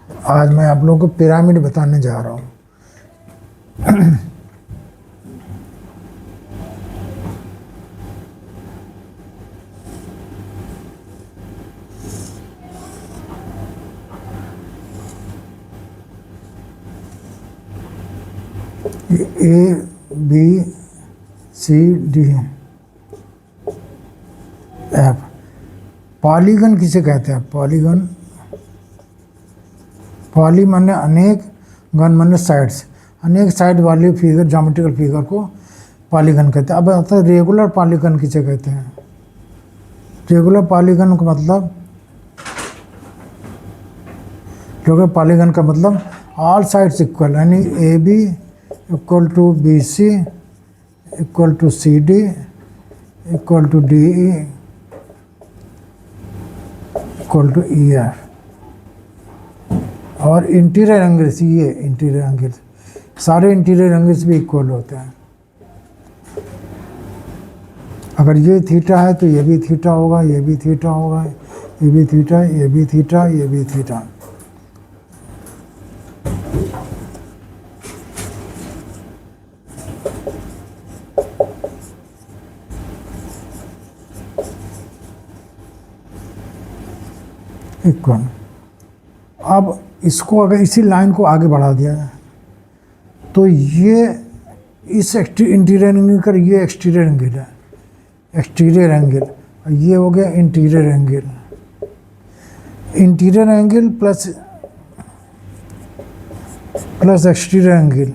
आज मैं आप लोगों को पिरामिड बताने जा रहा हूँ। A B C D F. Polygon किसे कहते हैं? पॉलीगन, पॉली माने अनेक, गन माने साइड्स, अनेक साइड वाले फिगर, ज्योमेट्रिकल फिगर को पॉलीगन कहते हैं। अब आता है रेगुलर पॉलीगन किसे कहते हैं? रेगुलर पॉलीगन का मतलब, रेगुलर पॉलीगन का मतलब ऑल साइड्स इक्वल, यानी A B equal to B C equal to C D equal to D E equal to E F. और इंटीरियर एंगल्स, ये इंटीरियर एंगल्स, सारे इंटीरियर एंगल्स भी equal होते हैं। अगर ये थीटा है तो ये भी थीटा होगा, ये भी थीटा होगा, ये भी थीटा, ये भी थीटा, ये भी थीटा। इक्वल। अब इसको अगर इसी लाइन को आगे बढ़ा दिया जाए तो ये इस इंटीरियर एंगल का, ये एक्सटीरियर एंगल है, एक्सटीरियर एंगल, और ये हो गया interior angle. Interior angle plus exterior angle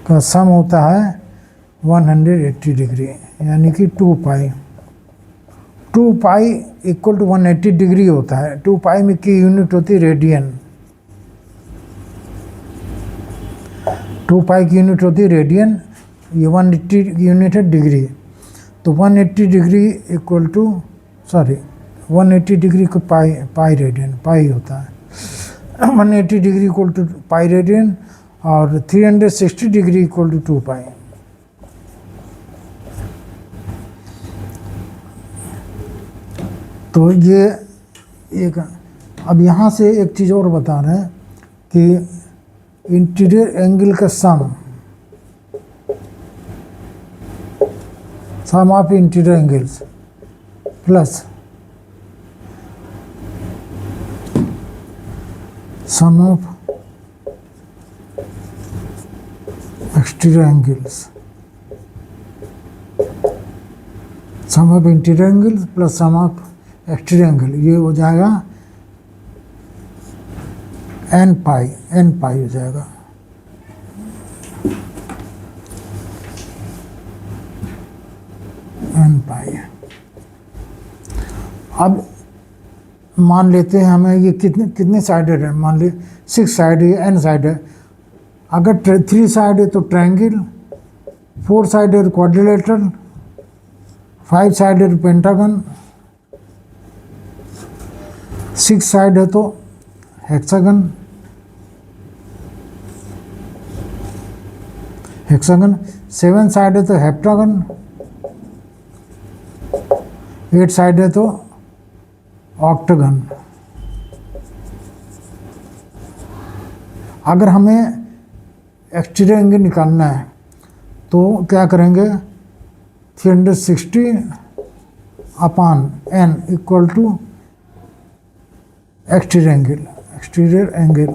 का सम होता है 180 डिग्री, यानी कि 2 पाई। 2 पाई इक्वल टू 180 डिग्री होता है। 2 पाई में की यूनिट होती है रेडियन। 2 पाई की यूनिट होती है रेडियन, ये 180 की यूनिट है डिग्री। तो 180 degree equal to, sorry 180 degree को पाई रेडियन, पाई होता है। 180 degree equal to pi radian, और 360 डिग्री इक्वल टू 2 पाई। तो ये एक, अब यहाँ से एक चीज़ और बता रहे हैं कि इंटीरियर एंगल का sum of interior angles plus sum of exterior angles, sum of interior angles plus sum of exterior angle, ये हो जाएगा n पाई हो जाएगा। n पाई। अब मान लेते हैं हमें ये कितने साइडेड है, मान ली 6 साइड है, n साइड है। अगर 3 साइड है तो ट्रायंगल, 4 साइड है क्वाड्रिलेटरल, 5 साइड है पेंटागन, 6 साइड है तो हेक्सागन, 7 साइड है तो हेप्टागन, 8 साइड है तो ऑक्टागन। अगर हमें एक्सटीरियर एंगल निकालना है तो क्या करेंगे, 360 upon n equal to exterior angle,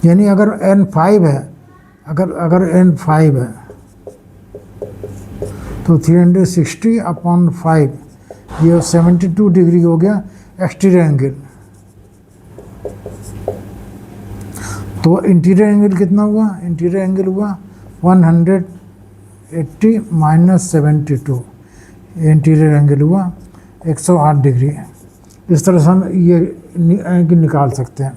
यानी अगर n 5 है, अगर n 5 है तो 360 अपॉन 5, ये 72 डिग्री हो गया एक्सटीरियर एंगल। तो इंटीरियर एंगल कितना हुआ? इंटीरियर एंगल हुआ 180 माइनस 72, इंटीरियर एंगल हुआ 108 डिग्री। इस तरह से हम ये एंगल निकाल सकते हैं।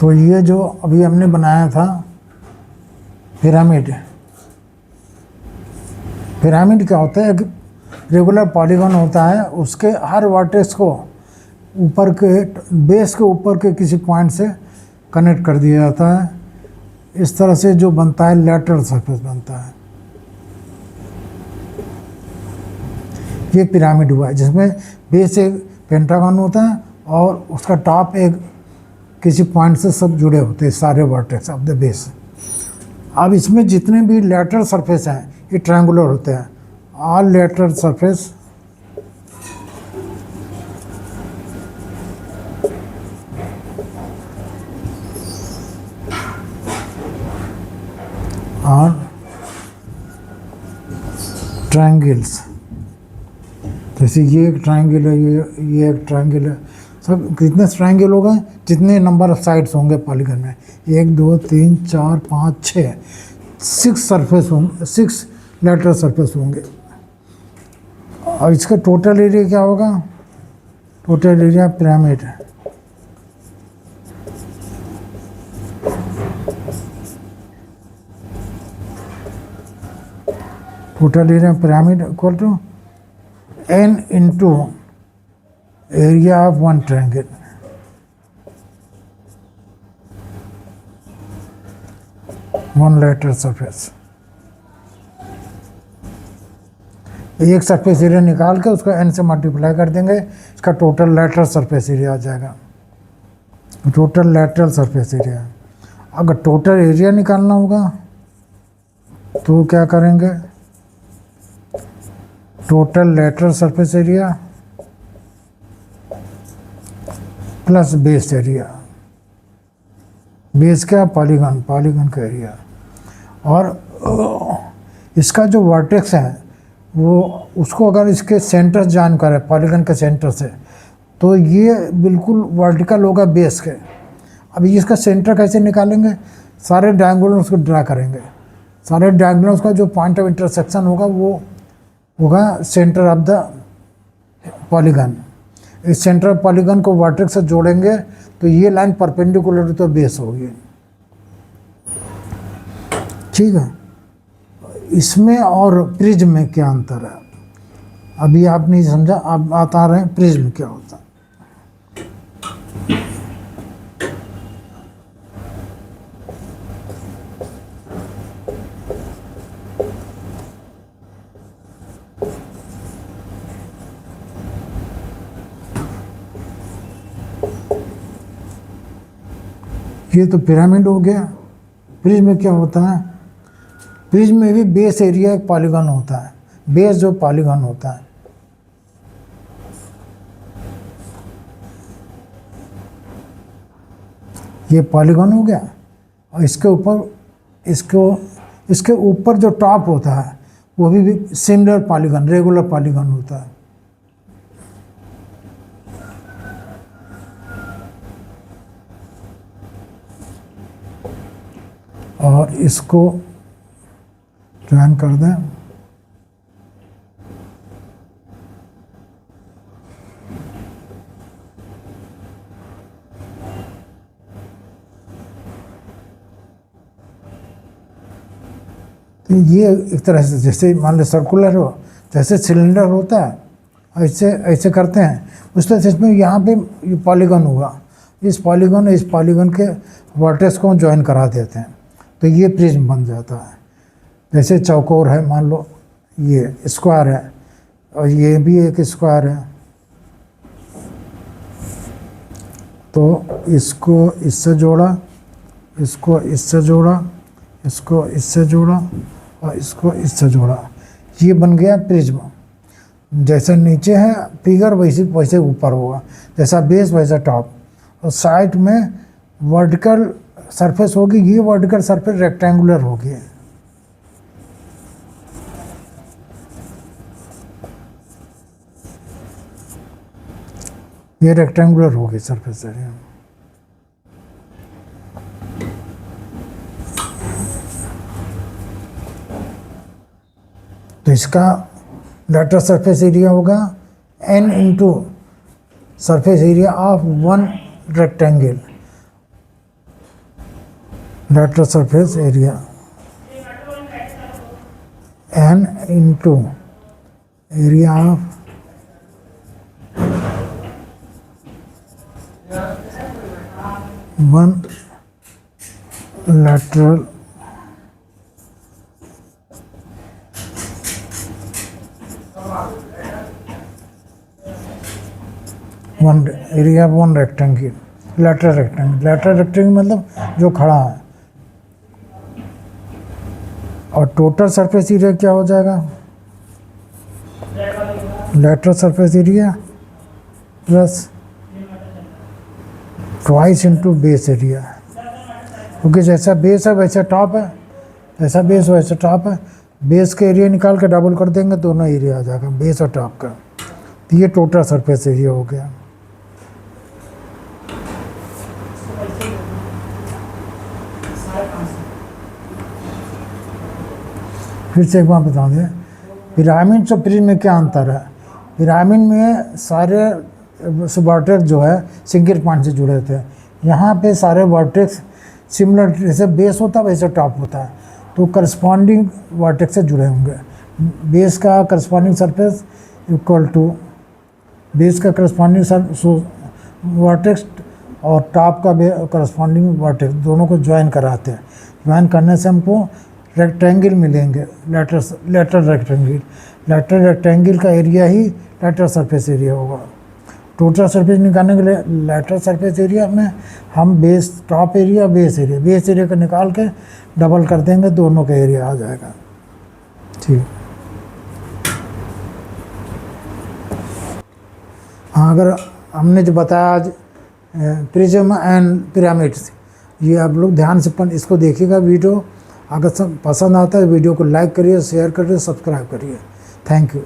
तो ये जो अभी हमने बनाया था पिरामिड, पिरामिड क्या होता है? एक रेगुलर पॉलीगन होता है, उसके हर वर्टेक्स को ऊपर के बेस के ऊपर के किसी पॉइंट से कनेक्ट कर दिया जाता है। इस तरह से जो बनता है लैटरल सरफेस बनता है। ये पिरामिड हुआ है जिसमें बेस एक पेंटागन होता है और उसका टॉप एक किसी पॉइंट से सब जुड़े होते हैं, सारे वर्टेक्स ऑफ द बेस। अब इसमें जितने भी लैटरल सरफेस हैं ये ट्रायंगुलर होते हैं। ऑल लैटरल सरफेस और ट्रायंगल्स, जैसे ये एक ट्रायंगल है, ये एक ट्रायंगल है। सब कितने ट्रायंगल हो गए? जितने नंबर ऑफ साइड्स होंगे पॉलीगन में, 1 2 3 4 5 6, 6 सरफेस होंगे, 6 लैटरल सरफेस होंगे। और इसका टोटल एरिया क्या होगा? टोटल एरिया पिरामिड है, total area pyramid equal to n into area of one triangle। One lateral surface। एक सरफेस एरिया निकाल के उसको n से मल्टीप्लाई कर देंगे, इसका टोटल लैटरल सरफेस एरिया आ जाएगा। Total lateral surface area. अगर टोटल एरिया निकालना होगा तो क्या करेंगे? Total lateral surface area plus base area. Base क्या? पॉलीगन, पॉलीगन का एरिया। और इसका जो वर्टेक्स है वो, उसको अगर इसके सेंटर जानकर है पॉलीगन के सेंटर से, तो ये बिल्कुल वर्टिकल होगा बेस के। अब इसका सेंटर कैसे निकालेंगे? सारे डायगोनल्स को ड्रा करेंगे। सारे डायगोनल्स का जो पॉइंट ऑफ इंटरसेक्शन होगा वो होगा सेंटर ऑफ द पॉलीगन। इस सेंटर ऑफ पॉलीगन को वर्टेक्स से जोड़ेंगे तो ये लाइन परपेंडिकुलर टू बेस होगी। ठीक है। इसमें और प्रिज्म में क्या अंतर है अभी आप नहीं समझा, आप बता रहे हैं प्रिज्म क्या होता है। ये तो पिरामिड हो गया। प्रिज्म में क्या होता है? प्रिज्म में भी बेस एरिया एक पॉलीगन होता है, बेस जो पॉलीगन होता है। ये पॉलीगन हो गया और इसके ऊपर जो टॉप होता है वो भी सिमिलर पॉलीगन, रेगुलर पॉलीगन होता है। और इसको ज्वाइन कर दें। तो ये एक तरह से जैसे मान लो सर्कुलर हो, जैसे सिलेंडर होता है ऐसे ऐसे करते हैं, उस तरह से इसमें यहाँ पे पॉलीगन होगा। इस पॉलीगन के वर्टेक्स को ज्वाइन करा देते हैं तो ये प्रिज्म बन जाता है। जैसे चौकोर है, मान लो ये स्क्वायर है और ये भी एक स्क्वायर है, तो इसको इससे जोड़ा, इसको इससे जोड़ा, इसको इससे जोड़ा और इसको इससे जोड़ा, ये बन गया प्रिज्म। जैसे नीचे है फिगर वैसे ऊपर होगा, जैसा बेस वैसा टॉप। और साइड में वर्टिकल सरफेस होगी, ये वर्टिकल सरफेस रेक्टेंगुलर होगी। ये रेक्टेंगुलर होगी सरफेस एरिया। तो इसका लेटर सरफेस एरिया होगा n into surface area of one rectangle. Lateral surface area n into area of one lateral one area one rectangle, lateral rectangle मतलब जो खड़ा है। और टोटल सरफेस एरिया क्या हो जाएगा, lateral surface area plus twice into base area, क्योंकि जैसा बेस है वैसा टॉप है, जैसा बेस वैसा टॉप है। बेस का एरिया निकाल के डबल कर देंगे, दोनों एरिया आ जाएगा बेस और टॉप का। तो ये टोटल सरफेस एरिया हो गया। फिर से एक बार बता दें, पिरामिड और प्रिज्म में क्या अंतर है। पिरामिड में सारे वर्टेक्स जो है सिंगल पॉइंट से जुड़े थे, यहाँ पे सारे वर्टेक्स सिमिलर, जैसे बेस होता है वैसे टॉप होता है, तो करस्पॉन्डिंग वर्टेक्स से जुड़े होंगे। बेस का corresponding surface equal to base का करस्पॉन्डिंग वर्टेक्स और टॉप का करस्पॉन्डिंग वर्टेक्स, दोनों को ज्वाइन कराते हैं। ज्वाइन करने से हमको रेक्टेंगल मिलेंगे, लेटरल रेक्टेंगल का एरिया ही लेटरल सरफेस एरिया होगा। टोटल सरफेस निकालने के लिए लेटरल सरफेस एरिया में हम base top area base area का निकाल के डबल कर देंगे, दोनों का एरिया आ जाएगा। ठीक, हाँ, अगर हमने जो बताया आज प्रिज्म एंड पिरामिड्स, ये आप लोग ध्यान से इसको देखिएगा वीडियो। अगर सब पसंद आता है वीडियो को लाइक करिए, शेयर करिए, सब्सक्राइब करिए। Thank you.